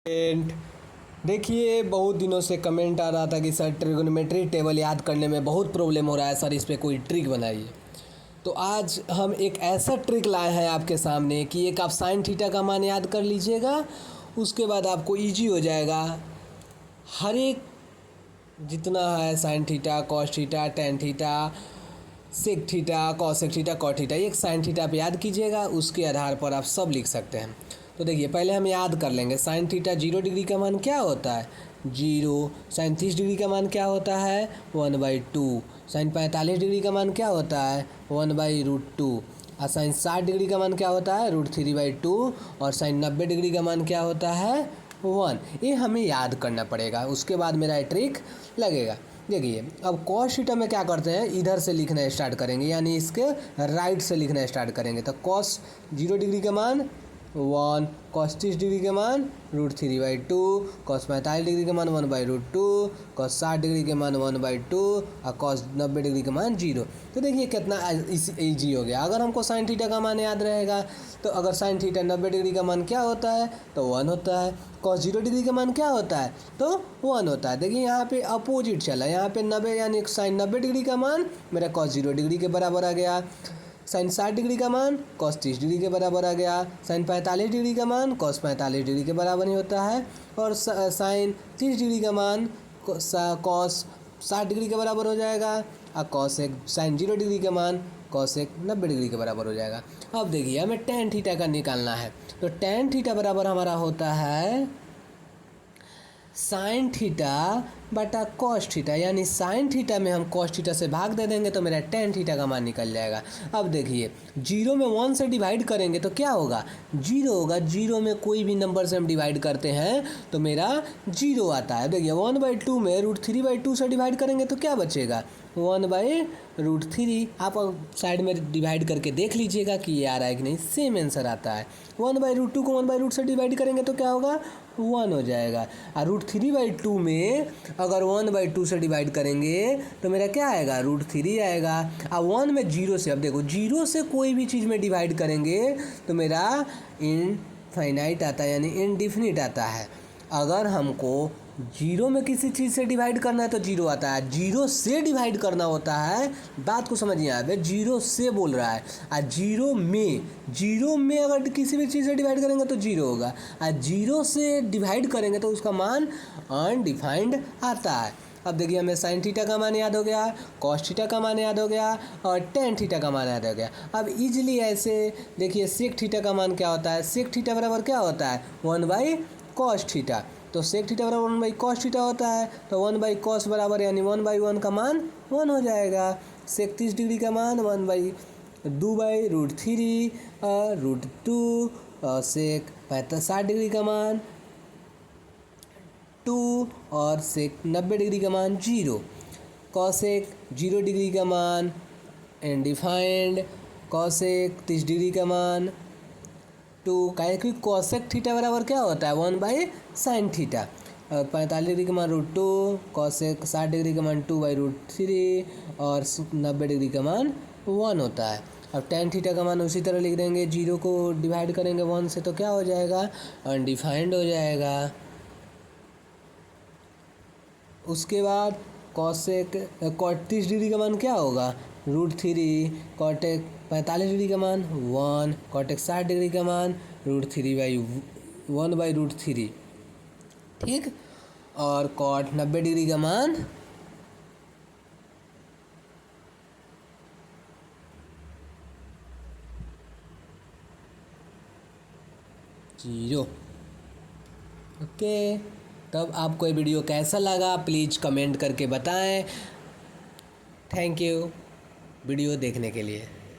And देखिए, बहुत दिनों से कमेंट आ रहा था कि सर ट्रिगोनोमेट्री टेबल याद करने में बहुत प्रॉब्लम हो रहा है सर, इस पर कोई ट्रिक बनाइए। तो आज हम एक ऐसा ट्रिक लाए हैं आपके सामने कि एक आप साइन थीटा का मान याद कर लीजिएगा, उसके बाद आपको इजी हो जाएगा। हर एक जितना है sine theta, cos theta, tan theta, sec theta, cosec theta, cot theta, एक साइन थीटा पे याद कीजिएगा, उसके आधार पर आप सब लिख सकते हैं। तो देखिए, पहले हम याद कर लेंगे साइन थीटा 0 डिग्री का मान क्या होता है 0। साइन 30 डिग्री का मान क्या होता है 1/2। साइन 45 डिग्री का मान क्या होता है 1/√2। और साइन 60 डिग्री का मान क्या होता है √3/2। और साइन 90 डिग्री का मान क्या होता है 1। ये हमें याद करना पड़ेगा, उसके बाद मेरा ट्रिक लगेगा। देखिए, अब कॉस थीटा में क्या करते हैं, इधर से लिखना स्टार्ट करेंगे, यानी इसके राइट से लिखना स्टार्ट करेंगे। तो कॉस 0 डिग्री का मान 1, कॉस 30 डिग्री का मान √3/2, कॉस 45 डिग्री का मान 1/√2, कॉस 60 डिग्री के मान 1/2 और कॉस 90 डिग्री का मान 0। तो देखिए कितना ईजी हो गया। अगर हमको साइन थीटा का मान याद रहेगा, तो अगर साइन थीटा 90 डिग्री का मान क्या होता है तो 1 होता है। कॉस 0 डिग्री का मान क्या होता है तो 1 होता है। देखिए यहाँ पे अपोजिट चला, यहाँ पे 90 यानी साइन 90 डिग्री का मान मेरा कॉस 0 डिग्री के बराबर आ गया। साइन 60 डिग्री का मान कॉस 30 डिग्री के बराबर आ गया। साइन 45 डिग्री का मान कॉस 45 डिग्री के बराबर ही होता है। और साइन 30 डिग्री का मान कॉस 60 डिग्री के बराबर हो जाएगा। और कॉसेक साइन 0 डिग्री का मान कॉसेक 90 डिग्री के बराबर हो जाएगा। अब देखिए, हमें टेन थीटा का निकालना है। तो टेन थीटा बराबर हमारा होता है साइन थीटा बटा कॉस थीटा, यानी साइन थीटा में हम कॉस थीटा से भाग दे देंगे तो मेरा टेन थीटा का मान निकल जाएगा। अब देखिए, 0 में 1 से डिवाइड करेंगे तो क्या होगा 0 होगा। 0 में कोई भी नंबर से हम डिवाइड करते हैं तो मेरा 0 आता है। देखिए 1/2 में √3/2 से डिवाइड करेंगे तो क्या बचेगा 1/√3। आप साइड में डिवाइड करके देख लीजिएगा कि ये आ रहा है कि नहीं, सेम आंसर आता है। 1/√2 को 1/√2 से डिवाइड करेंगे तो क्या होगा 1 हो जाएगा। और √3/2 में अगर 1/2 से डिवाइड करेंगे तो मेरा क्या आएगा √3 आएगा। और 1 में 0 से, अब देखो 0 से कोई भी चीज़ में डिवाइड करेंगे तो मेरा इनफाइनाइट आता है, यानी इनडिफिनिट आता है। अगर हमको 0 में किसी चीज़ से डिवाइड करना है तो 0 आता है। 0 से डिवाइड करना होता है, बात को समझिए। आप 0 से बोल रहा है, और 0 में अगर किसी भी चीज़ से डिवाइड करेंगे तो 0 होगा। और 0 से डिवाइड करेंगे तो उसका मान अनडिफाइंड आता है। अब देखिए, हमें साइन थीटा का मान याद हो गया, कॉस थीटा का मान याद हो गया और टेन थीटा का मान याद हो गया। अब इजीली ऐसे देखिए, सेक थीटा का मान क्या होता है, सेक थीटा बराबर क्या होता है 1/cos थीटा। तो सेक थीटा बराबर 1/cos थीटा होता है, तो 1/cos बराबर यानी 1/1 का मान 1 हो जाएगा। सेक 30 डिग्री का मान 1/2/√3 √2। और सेक 60 डिग्री का मान 2 और सेक 90 डिग्री का मान 0। कॉसेक 0 डिग्री का मान इनडिफाइंड। कॉसेक 30 डिग्री का मान 2, क्योंकि कॉसेक थीटा बराबर क्या होता है 1/sin थीटा। और 45 डिग्री का मान √2, कॉसेक 60 डिग्री का मान 2/√3 और 90 डिग्री का मान 1 होता है। अब टेन थीटा का मान उसी तरह लिख देंगे, 0 को डिवाइड करेंगे 1 से तो क्या हो जाएगा अनडिफाइंड हो जाएगा। उसके बाद कॉसेक 30 डिग्री का मान क्या होगा √3, कॉटेक 45 डिग्री का मान 1, कॉटेक 60 डिग्री का मान √3/1/√3, ठीक। और कॉट 90 डिग्री का मान 0। ओके, तब आपको ये वीडियो कैसा लगा प्लीज़ कमेंट करके बताएं। थैंक यू वीडियो देखने के लिए।